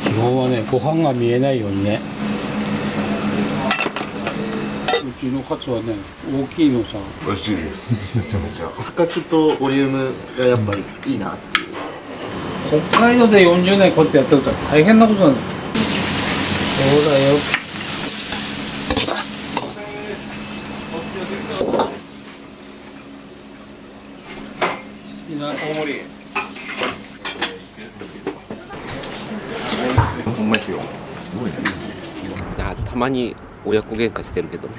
基本はね、ご飯が見えないようにね。うちのカツはね、大きいのさ。美味しいです。めちゃめちゃ。価格とボリュームがやっぱりいいなっていう。北海道で40年こうやってやってると大変なことなんだよ。そうだよ。大盛り。ほんまですよ。すごいね。たまに親子喧嘩してるけどね。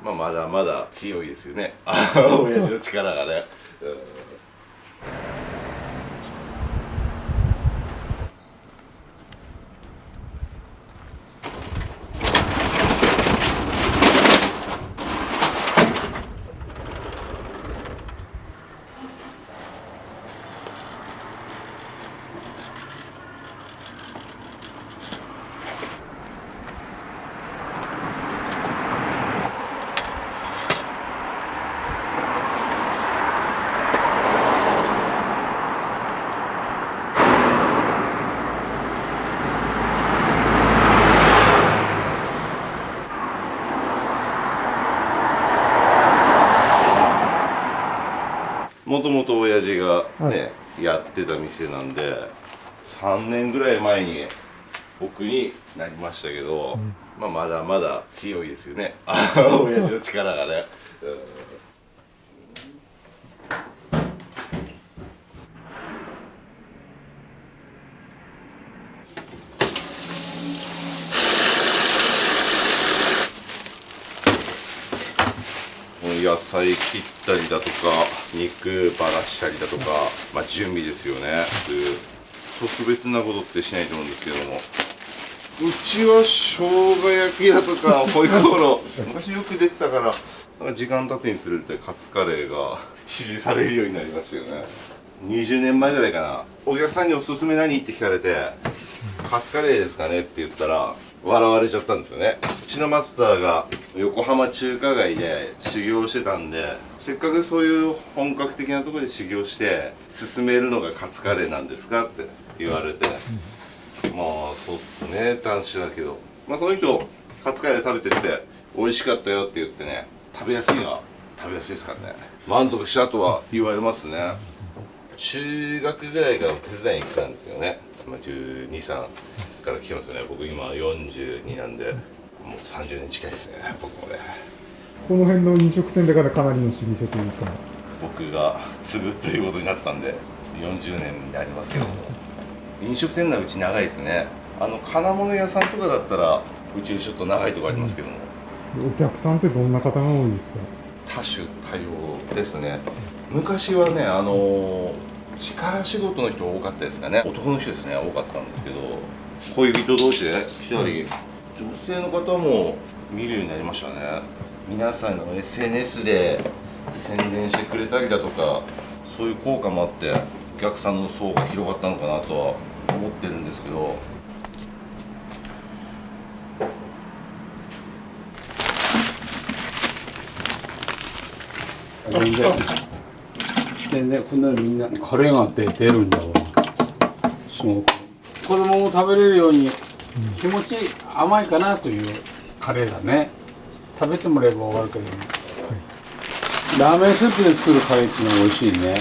まあまだまだ強いですよね。親父の力がね。もともと親父がね、やってた店なんで3年ぐらい前に僕になりましたけど、まあまだまだ強いですよね。親父の力がね。野菜切ったりだとか肉ばらしたりだとか、まあ、準備ですよね。特別なことってしないと思うんですけども、うちは生姜焼きだとかホイコーロー昔よく出てたから、なんか時間経つにつれてカツカレーが支持されるようになりましたよね。20年前ぐらいかな、お客さんにおすすめ何って聞かれてカツカレーですかねって言ったら笑われちゃったんですよね。うちのマスターが横浜中華街で修行してたんで、せっかくそういう本格的なところで修行して勧めるのがカツカレーなんですかって言われて、まあそうっすねって話だけど、まあその人カツカレー食べてて美味しかったよって言ってね、食べやすいのは食べやすいですからね。満足したとは言われますね。中学ぐらいから手伝いに来たんですよね。12、3から来てますよね。僕今42なんで、もう30年近いですね、僕もね。この辺の飲食店だからかなりの老舗というか。僕が継ぐということになったんで、40年になりますけども、飲食店ならうち長いですね。金物屋さんとかだったら、うちちょっと長いとこありますけども。お客さんってどんな方が多いですか？多種多様ですね。昔はね、力仕事の人多かったですかね。男の人ですね、多かったんですけど、恋人同士で来たり、女性の方も見るようになりましたね。皆さんの SNS で宣伝してくれたりだとか、そういう効果もあってお客さんの層が広がったのかなとは思ってるんですけど。でね、こんなのみんなカレーが出るんだわ。すごく子供も食べれるように気持ち甘いかなというカレーだね。食べてもらえば分かるけどね、ラーメンスープで作るカレーっていうのは美味しいね。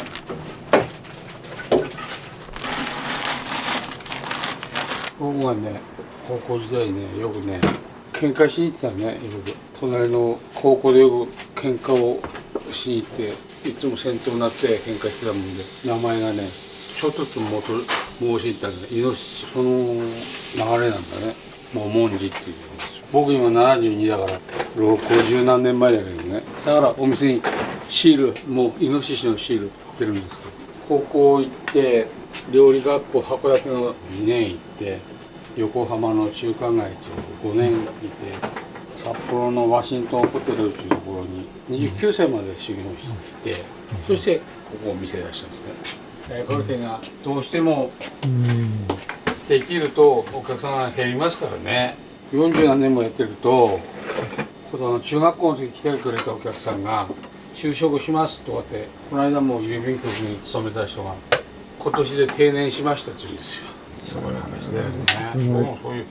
僕がね、高校時代ね、よくね喧嘩しに行ってたね。よく隣の高校でよく喧嘩をしに行って、いつも先頭になって喧嘩してたもんで、名前がねちょっと申し言ったらイノシシ、その流れなんだね。もう文字っていうんですよ。僕今72だから50何年前だけどね。だからお店にシール、もうイノシシのシール売ってるんですけど、高校行って料理学校函館の2年行って、横浜の中華街っていう5年いて、札幌のワシントンホテルっていうところに29歳まで修行していて、そしてここを店出したんですね。これがどうしてもできるとお客さんが減りますからね。40何年もやってると、中学校の時来てくれたお客さんが就職しますとかって、この間も郵便局に勤めた人が今年で定年しましたって言うんですよ。すごい話だよね。すごいもうそういう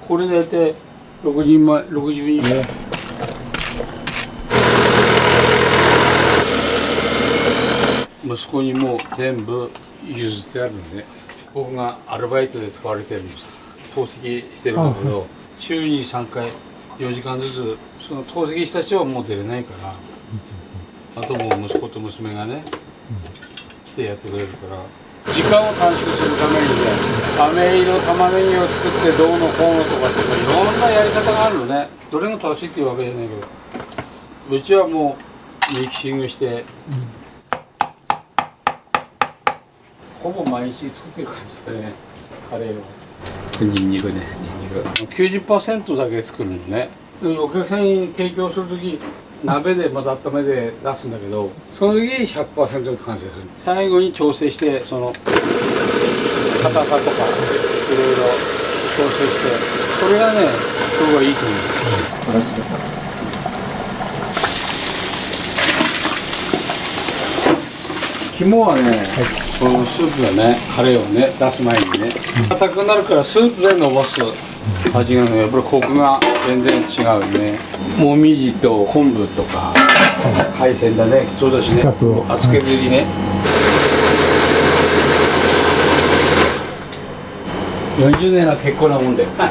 これ大体60万60人息子にもう全部譲ってあるんで、僕がアルバイトで使われてるんです。透析してるんだけど、週に3回4時間ずつその透析した人はもう出れないから、あともう息子と娘がね来てやってくれるから、時間を短縮するためにね、飴色玉ねぎを作ってどうのこうのとかっていろんなやり方があるのね。どれが正しいっていうわけじゃないけど、うちはもうミキシングして、ほぼ毎日作ってる感じでね、カレーを。ニンニクね、ニンニク。90% だけ作るのね。でお客さんに提供するとき、鍋でまた温めで出すんだけど、その時 100% に完成する。最後に調整して、その硬さとかいろいろ調整して、それがね、すごいいいと思う。肝はね、このスープがね、カレーをね、出す前にね、硬くなるからスープで伸ばす味がね、やっぱりコクが全然違うね。もみじと昆布とか、海鮮だね、そうだしね、カツオつけずりね。40年は結構なもんで。カ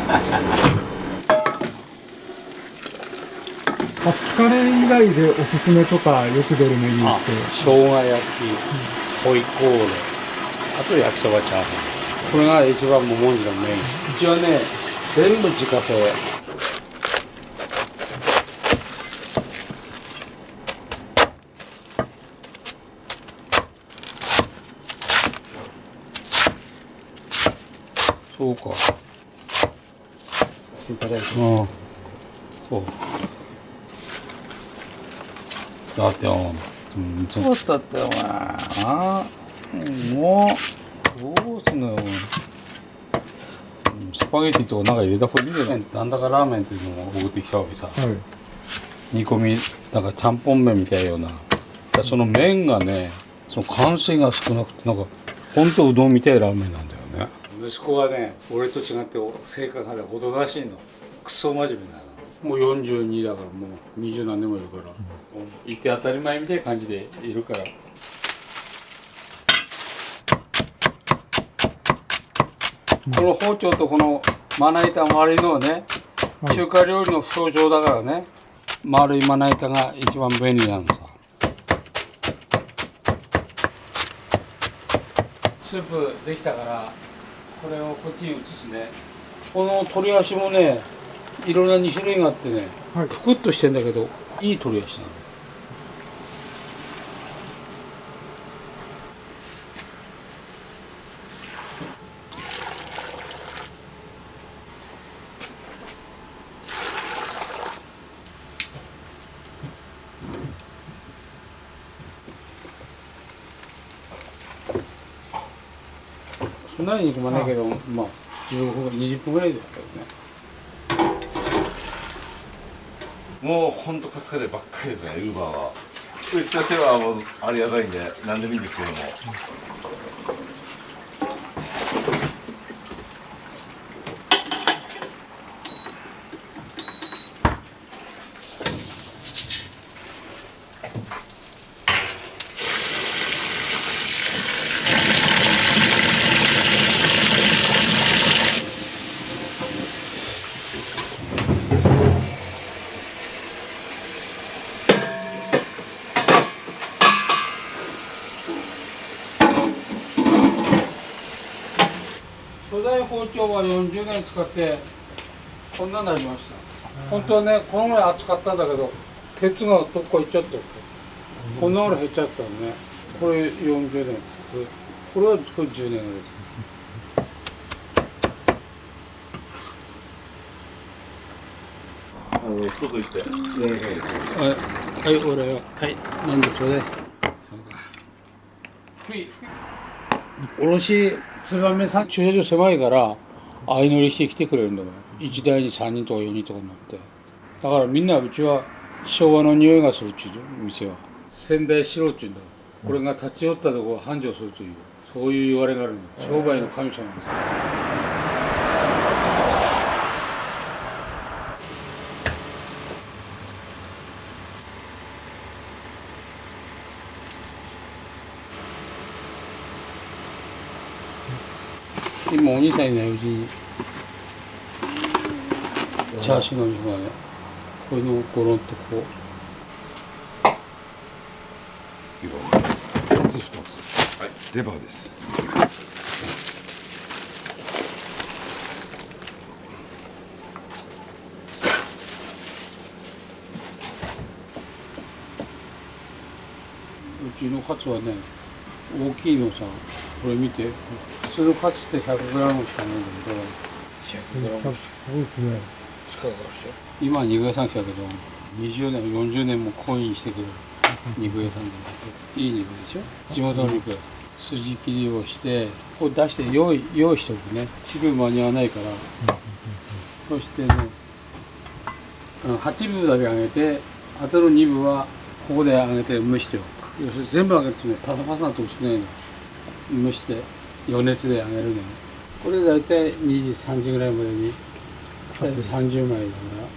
ツカレー以外でおすすめとかよく出るメニューって。生姜焼き、ホイコーロー、あと焼きそばチャーハン。これが一番ももんじのメイン。うちはね、全部自家製。そうか。していただいて。うん。そう。だってよ。そうだってお前。もうどうすんのよ。スパゲティとかなんか入れた方がいいんじゃない？なんだかラーメンっていうのを送ってきたわけさ。はい煮込みなんかちゃんぽん麺みたいような。その麺がね、その完成が少なくてなんかほんとうどんみたいなラーメンなんだよね。息子はね、俺と違って性格がね、おとなしいの。クソ真面目なの。もう42だからもう20何年もいるから、いて当たり前みたいな感じでいるから。この包丁とこのまな板周りのね、中華料理の象徴だからね、丸いまな板が一番便利なのさ。スープできたからこれをこっちに移すね。この鶏足もね、いろんな2種類があってね、はいぷくっとしてんだけどいい鶏足なの。そんなに煮込まないけど、まあ15分20分ぐらいだったよね。もうほんとカツカレーばっかりですね、ウーバーは。うちとしてはもうありがたいんで何でもいいんですけども。初代包丁は40年使ってこんなになりました。本当はね、このぐらい厚かったんだけど鉄がどっか行っちゃったって、こんなぐらい減っちゃったのね。これ40年、これはこれ10年ぐらいです。外行って。はい、俺よ。はい、なんでちょうだい。そうか。おろし燕さん駐車場狭いから相乗りしてきてくれるんだよ。1台に3人とか4人とかになって。だからみんなうちは昭和の匂いがするっちゅう店は。仙台白っちゅうんだ。これが立ち寄ったところを繁盛するという。そういう言われがあるの。商売の神様なんです。今お兄さんいないうちにチャーシューの肉がね、これのゴロンとこう。はい、レバーです。うちのカツはね、大きいのさ、これ見て、普通のカツって 100g しかないんだけど、100g 多いですね。近くあるでしょ。今は肉屋さん来たけど、20年も40年も懇意してくる肉屋さんで、いい肉でしょ。地元の肉屋さん。筋切りをして、こう出して用意しておくね。汁間に合わないから。そしてね、8分だけ揚げて、あとの2分はここで揚げて蒸しておく。要するに全部揚げるとね、パサパサなと薄くないの。蒸して余熱で揚げるのよ。これ大体2時、3時ぐらいまでに大体30枚だから。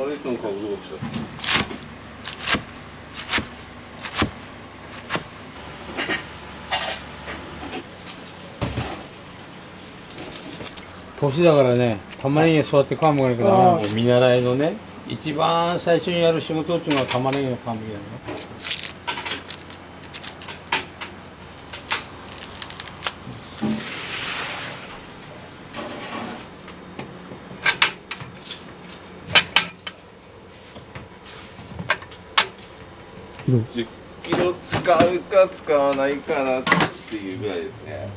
あれとの顔どうした？年だからね、玉ねぎ育て皮むかなきゃダメなんだよ。見習いのね、一番最初にやる仕事っていうのは玉ねぎの皮むきだよ。10キロ使うか使わないかなっていうぐらいですね。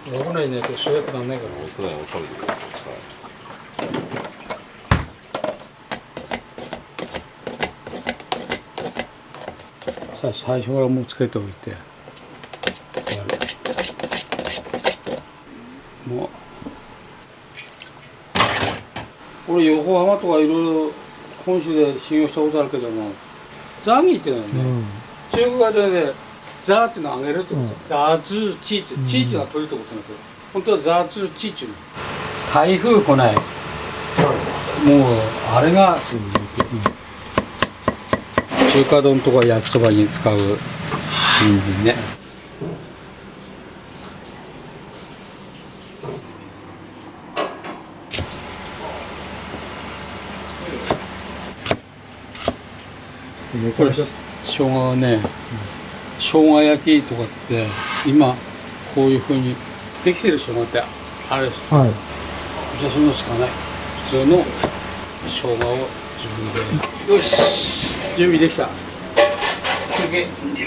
6年ね、そうやってなんないから。そうだよ、食べてください。最初からもうつけておいてやる。もう俺横浜とかいろいろ本州で修行したことあるけども、ザギっていうのはね、中国語でね、ザっていうのをあげるってこと。ザズーチーって、チーっていうのは取るってことなんだけど、本当はザズーチーっていうの。台風来ない。もうあれが中華丼とか焼きそばに使う人参ね。これ生姜はね、生姜焼きとかって今こういうふうにできてる生姜ってあれです。はい。じゃあそんなのしかない。普通の生姜を自分で。よし、準備できた。よ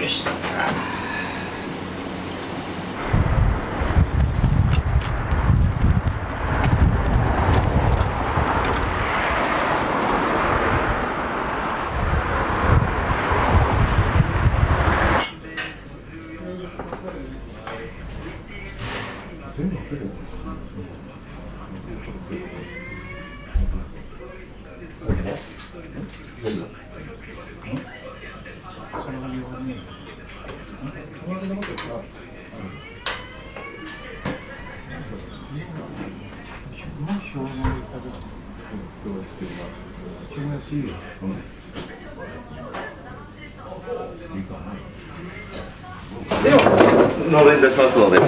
し。では、納品いたしますので。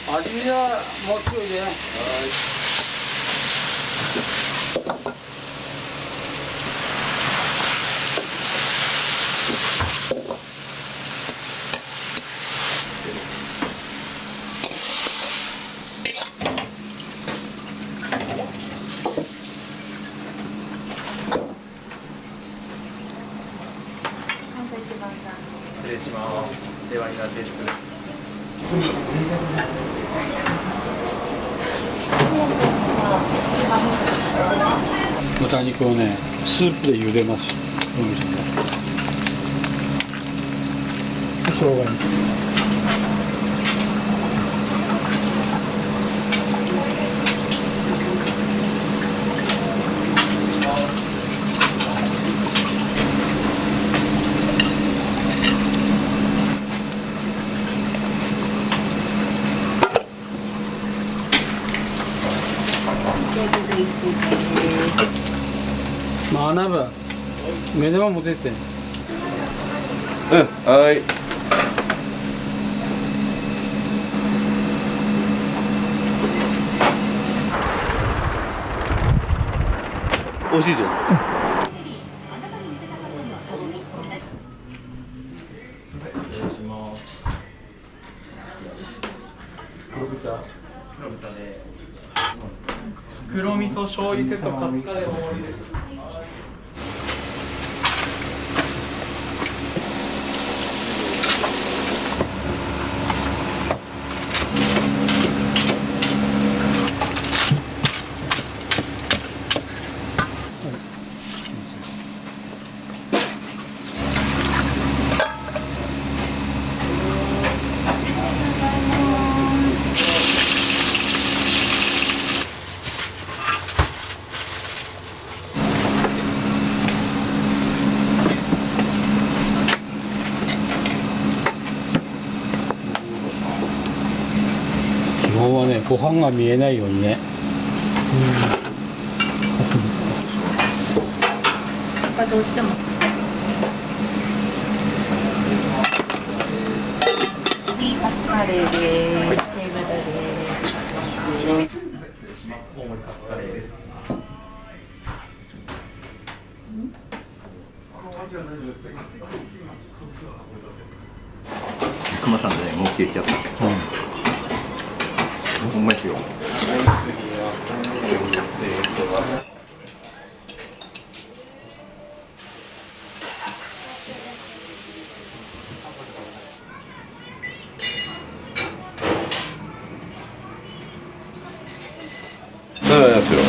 味見はもうちょいで。失礼します。では2段定食です。豚肉をね、スープで茹でます。この店ね。生姜に。まあ、穴場、目玉も出て。はい。美味しいじゃん。失礼します。黒豚で。黒味噌醤油セットカツカレー大盛りです。基本はね、ご飯が見えないようにね。どうしても。いいカツカレーです。テーブルです。失礼します。大盛りカツカレーです。熊さんね、もうケーキやった。ほんまですよ。ですよ。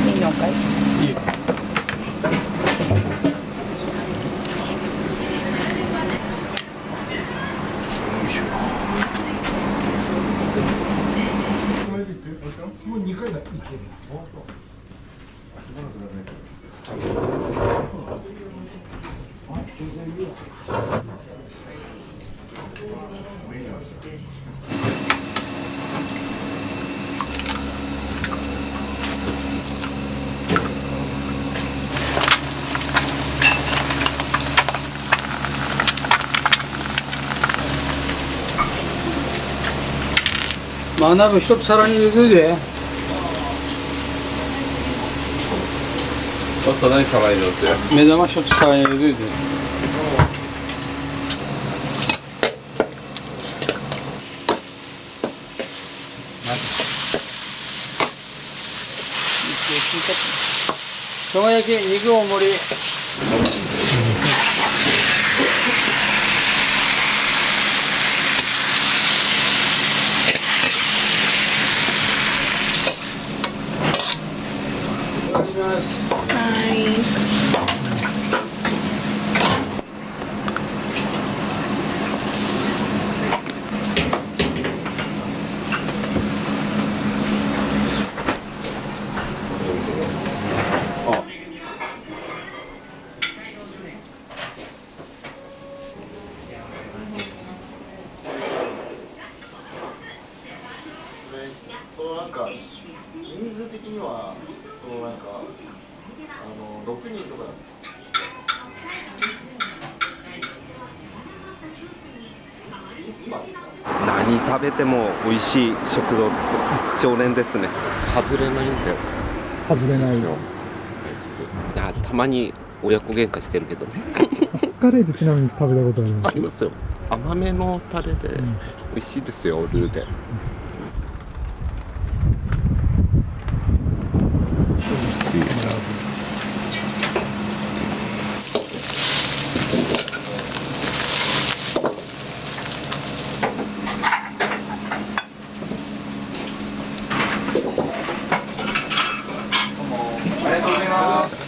いいのかい？いいよ。もう2回だ。まあ、鍋一つ皿に入れといて。あと何皿入れるって。目玉一つ皿に入れといて。生姜焼き肉大盛り。お願いします。はい。なんか人数的にはなんか6人とか。今ですか？何食べても美味しい食堂です。常連ですね。外れないんだよ。外れない。たまに親子喧嘩してるけどね。ツカレーってちなみに食べたことあります？ありますよ。甘めのタレで美味しいですよ、ルーで。美味しい。ありがとうございます。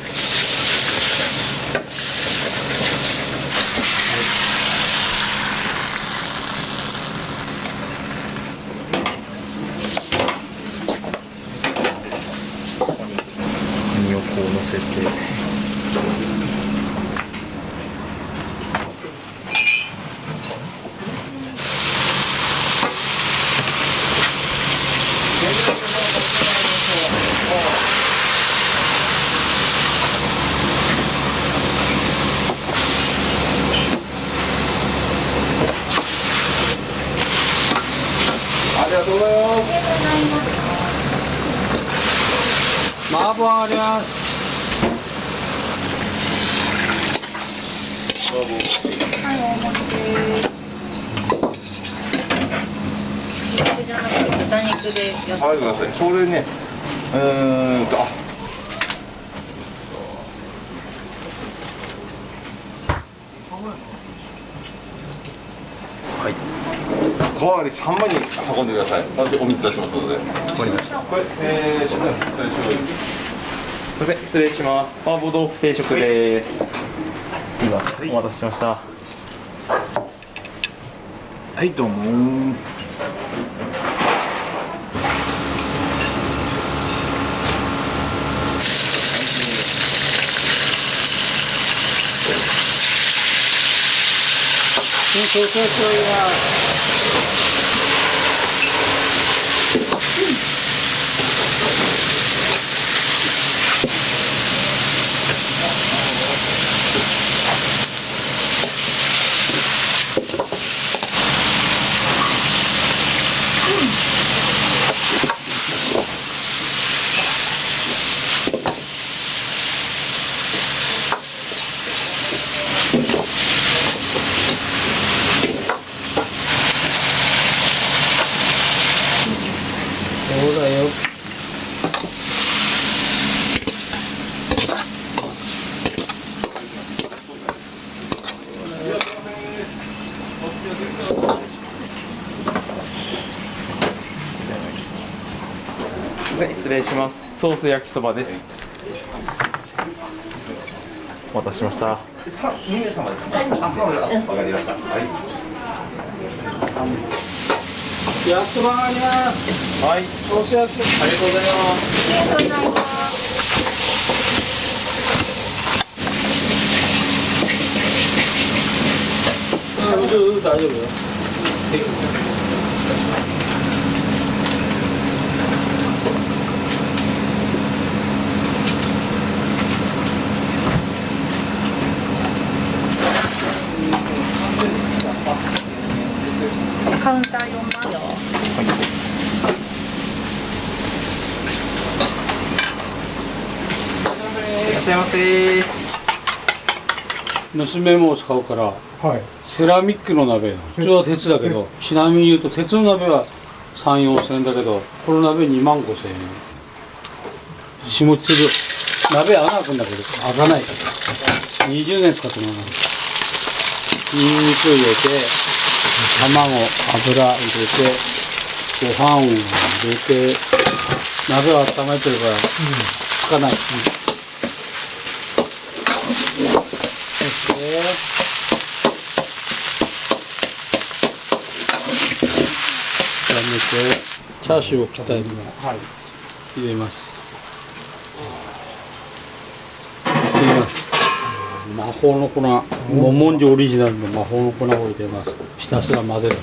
身をこう乗せて。ありがとうございます。麻婆あります。はい、大盛りです。肉じゃなくて豚肉でやってはい、ごめんなさい。それね、おかわり3枚に運んでください。私お水出しますので。わかりました。これ、しないです。大丈夫。すみません、失礼します。麻婆豆腐定食です。すみません、お待たせしました。はい、どうも。ソーセージを入れます。そうだよ。すみません、失礼します。ソース焼きそばです。お待たせしました。2名様ですか。あ、そうです。わかりました。はい。焼きそばあります。はい、ソース焼きそば。ありがとうございます。ありがとうございます。大丈夫よ。カウンター4万よ。いらっしゃいませ。娘も使うからはい。セラミックの鍋。普通は鉄だけど、ちなみに言うと鉄の鍋は3、4千円だけど、この鍋2万5千円。下つる鍋穴開くんだけど開かない。20年使ってもらう。ニンニク入れて、卵、油入れて、ご飯を入れて、鍋を温めてるから開かない。そしてチャーシューを切ったやつを入れます。入れます。魔法の粉、モモンジオリジナルの魔法の粉を入れます。ひたすら混ぜる。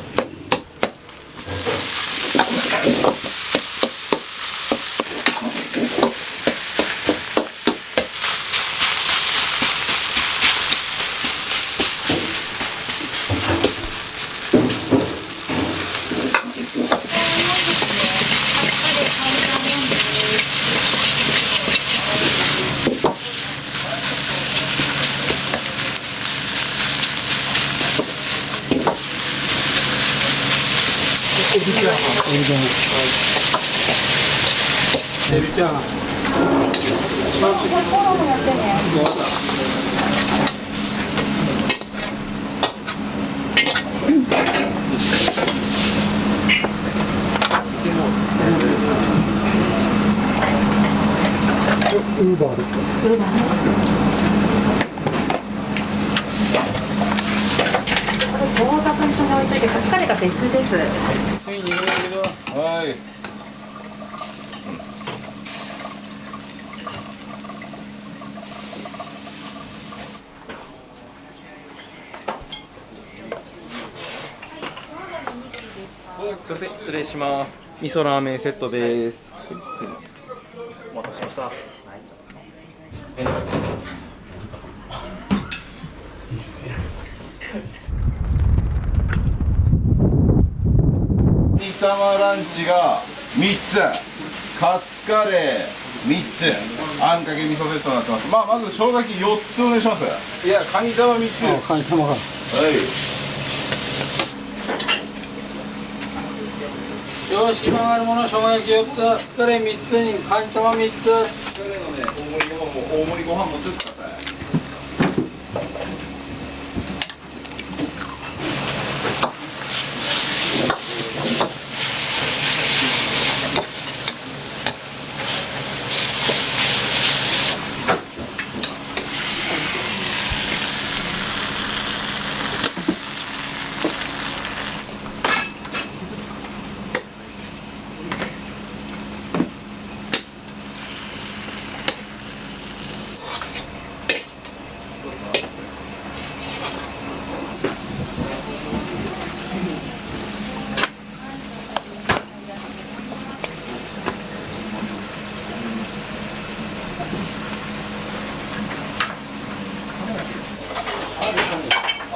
エビチャーハン。ウーバーですか。餃子と一緒に置いといて、カツカレーが別です。はい。すいません、失礼します。味噌ラーメンセットです。はい、お待たせしました。煮玉ランチが3つ、カツカレー3つ、あんかけ味噌セットになってます。まあまず生姜焼き4つお願いします。いや、カニ玉3つです。カニ玉が。はい。よし、今あるもの、生姜焼き4つ、カツカレー3つにカニ玉3つ。カレーのね、大盛りご飯持ってってください。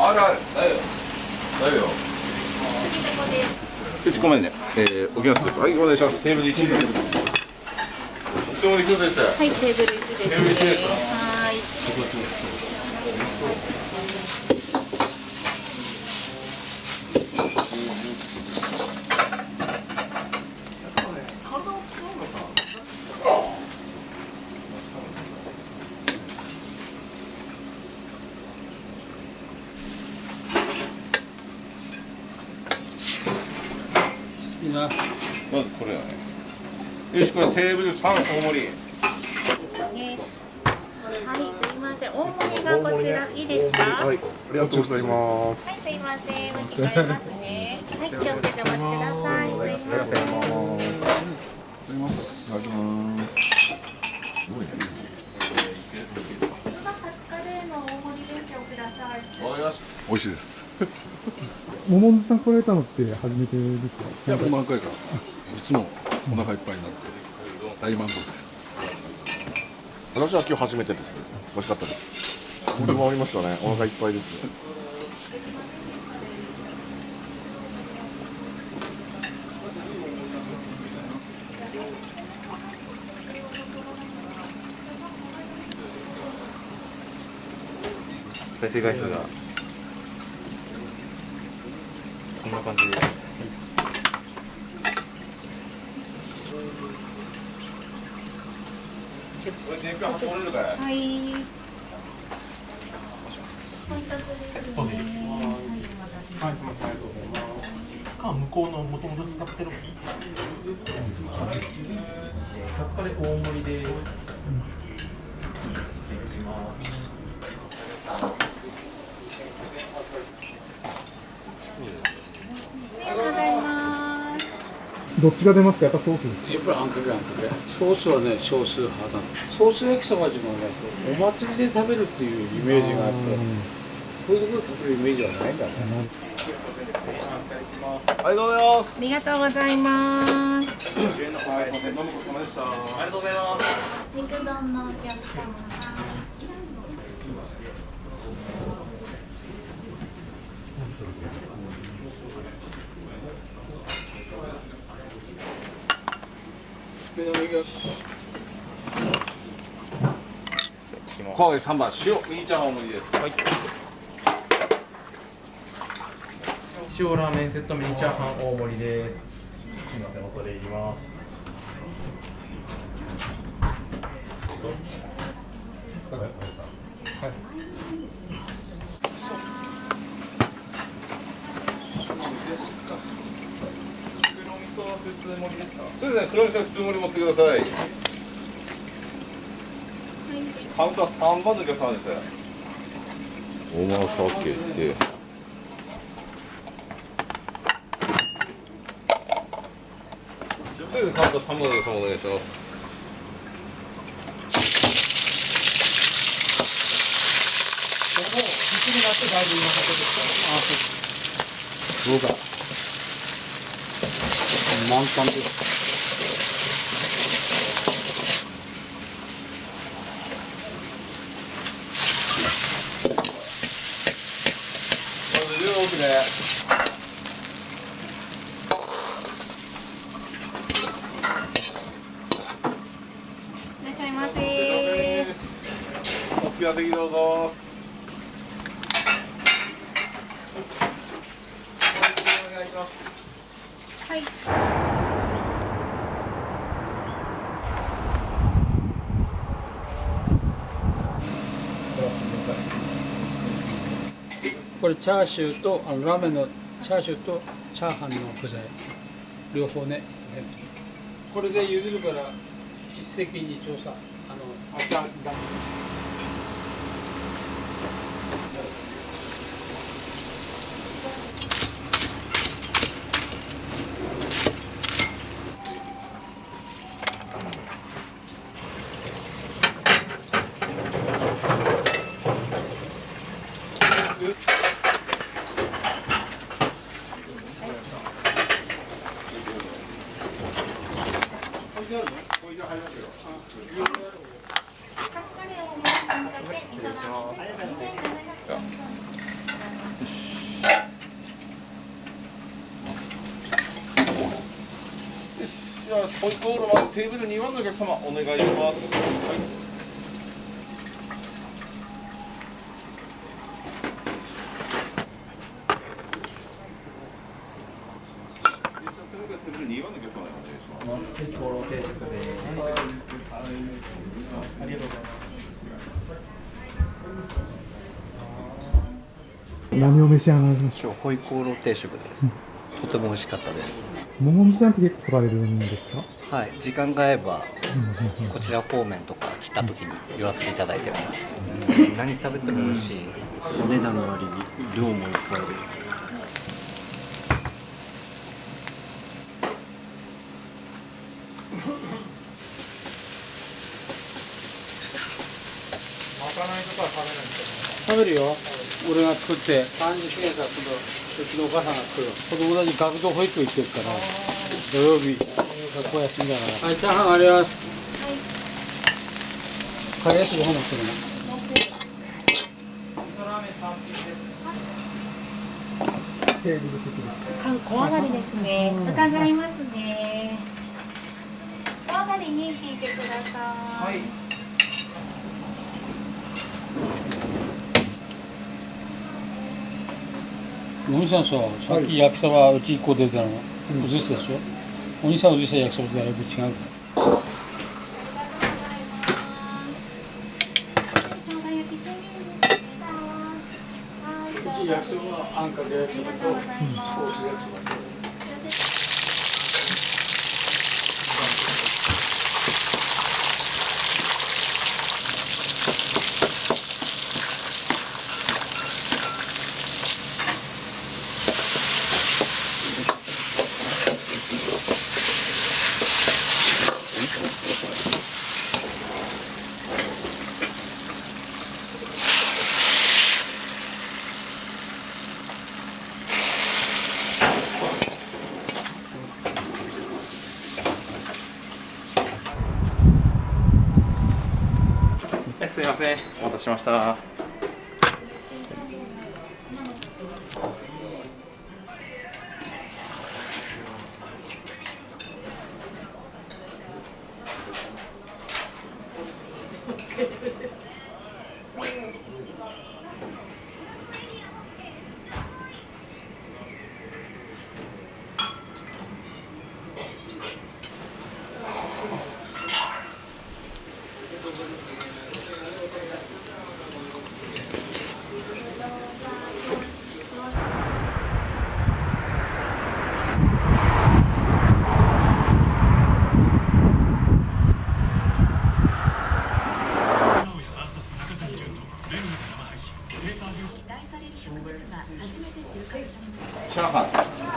あるある、だよ。だよ。1個目ね、おきます。はい、お願いします。テーブル1です。一盛り1です。はい、テーブル1です。テーブル1です。はい。いいな。まずこれだね。よし、これテーブル3大盛り。はい、すいません。大盛りがこちらいいですか。はい、ありがとうございます。すいません。お時間ありますね。はい、気をつけてお待ちください。すいません。美味しいです。モモンズさん来られたのって初めてですよ。いや、もう何回か。いつもお腹いっぱいになって大満足です。私は今日初めてです。美味しかったです。これもありましたね。お腹いっぱいです。再生回数がこんな感じで。これ天ぷら運れるかい。はい。はい、すみません、ありがとうございます。向こうのもともと使ってる。カツカレー大盛りです。失礼します。ありがとうございます。どっちが出ますか。やっぱソースですか。やっぱりあんかけあんかけ。ソースはね少数派なの。ソース焼きそば自分はねお祭りで食べるっていうイメージがあって、こういうところで食べるイメージはないんだね。ありがとうございます。ありがとうございます。はい、どうもごちそうさまでした。ありがとうございます。肉丼のお客様。今回3番塩、みーちゃん大盛りです。はい。塩ラーメンセットミニチャーハン大盛りです。すみません、恐れ入ります。はい。黒味噌普通盛りですか？そうですね、黒味噌普通盛り持ってください。カウンター3番のお客様です。おまかけて。そうですね、カウンター3番のお客様お願いします。そうだ。満タンです。まず量多くね。いらっしゃいませ。お好きな席どうぞ。はい。これチャーシューとラーメンのチャーシューとチャーハンの具材両方ね。これで茹でるから一石二鳥さ。赤だ。じゃあ、ホイコーローはテーブル2番のお客様お願いします。はい。テーブル2番のお客様お願いします。ホイコーロー定食です。ありがとうございます。何を召し上がりましょう。ホイコーロー定食です。とても美味しかったです。ももみさんって結構来られるんですか。はい、時間が合えばこちら方面とか来た時に寄らせていただいてます。何食べても美味しい。お値段の割に量もいっぱいで。まかないとかは食べないんです食べるよ。俺が作って3時過ぎたら今度うちのお母さんが作る。子供たち学童保育行ってるから土曜日学校休みだから。はい、チャーハンあります。カレーとご飯も作るの。味噌ラーメン3品です。テーブル席ですか。小上がりですね。伺いますね。小上がりに聞いてください。はい。お兄さんさ、さっき焼きそばうち1個出たの映したでしょ。お兄さん映した焼きそばとだいぶ違うから。うち焼きそばはあんかけ焼きそばとソース焼きそばと。すみません、お待たせしました。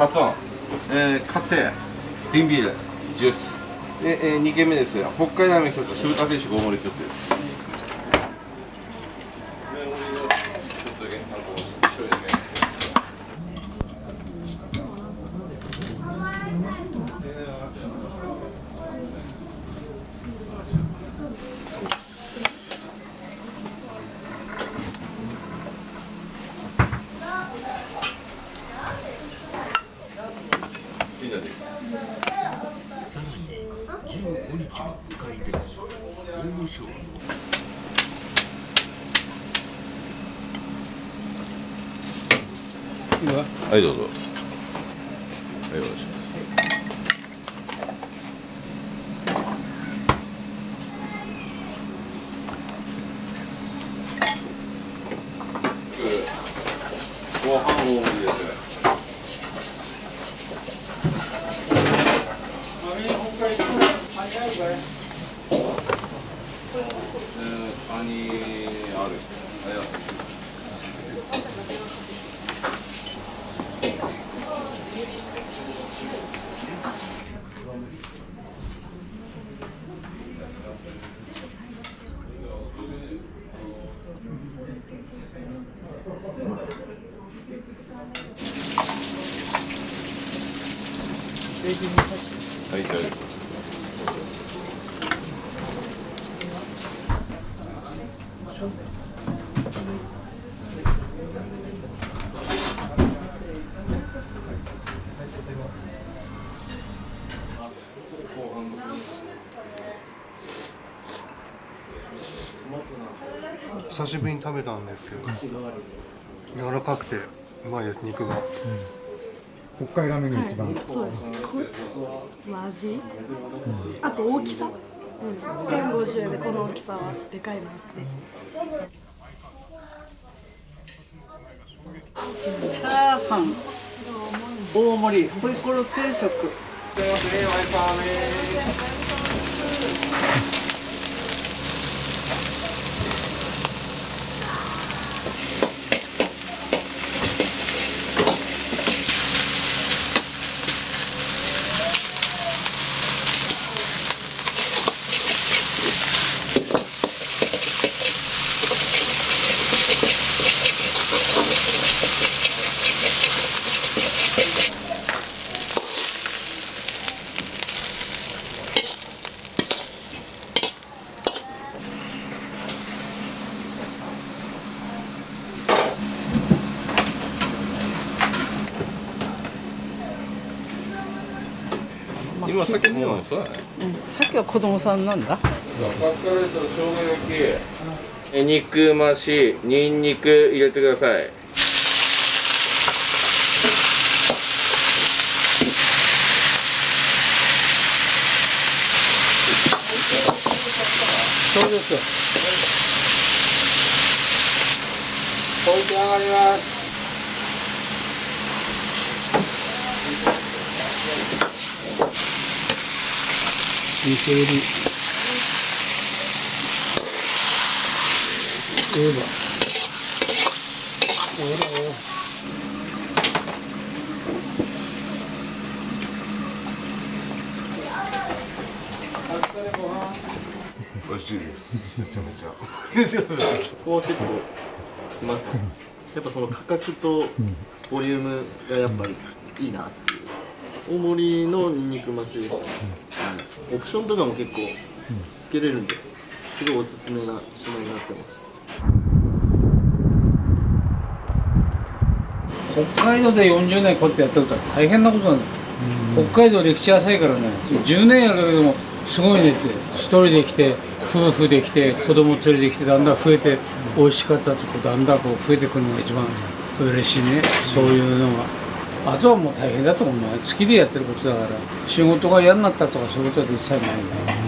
カツ丼、カツセ、瓶ビール、ジュース。で、2軒目ですが、北海道ラーメン1つ、酢豚定食大盛り1つです。はい、どうぞ。はい、お願いします。ご飯大盛りですね。カニある。はい、大丈夫。久しぶりに食べたんですけど、柔らかくてうまいです、肉が。北海ラーメンが一番、はい、そうです。味、あと大きさ、1050円でこの大きさはでかいなって。チャーハン大盛りホイコロ定食。すいません、ワイパーね。今さっきもそうだね。さっきは子供さんなんだ。カツカレーと生姜焼き、肉増し、ニンニク入れてください。そうです。置いて上がります。味噌入り。どうだ。美味しいです。めちゃめちゃ。ここは結構きます。やっぱその価格とボリュームがやっぱりいいなっていう。大盛りのニンニク増しです、オプションとかも結構つけれるんで、すごいおすすめな品になってます。北海道で40年こうやってやってるから大変なことなんだよ。北海道歴史浅いからね、10年やるだけでもすごいねって、一人で来て、夫婦で来て、子供連れてきて、だんだん増えて、美味しかったとこだんだんこう増えてくるのが一番嬉しいね、そういうのが。あとはもう大変だと思うね。好きでやってることだから、仕事が嫌になったとかそういうことは実際ないんだよ。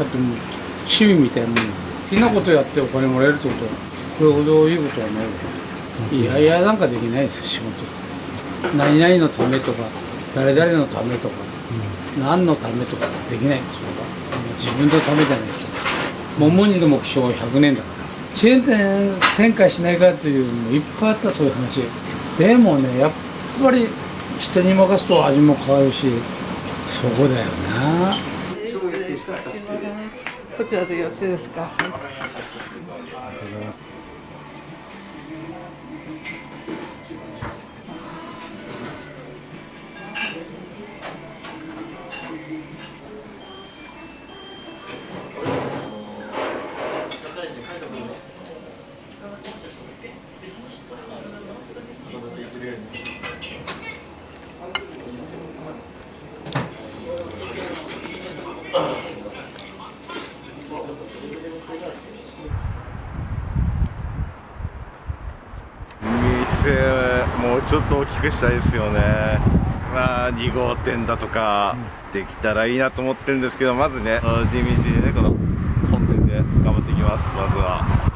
だってもう趣味みたいなもん。好きなことやってお金もらえるってことは、これほどいいことはない。いやいやなんかできないですよ、仕事。何々のためとか、誰々のためとか、何のためとかできないんですよ。自分のためじゃないと。桃にで目標は100年だから。チェーン店展開しないかというのもいっぱいあった、そういう話。でもね、やっぱり人に任すと味も変わるし、そこだよな。失礼いたします。こちらでよろしいですか。店もうちょっと大きくしたいですよね。まあ2号店だとかできたらいいなと思ってるんですけど、まずね地道にねこの本店で頑張っていきます。まずは。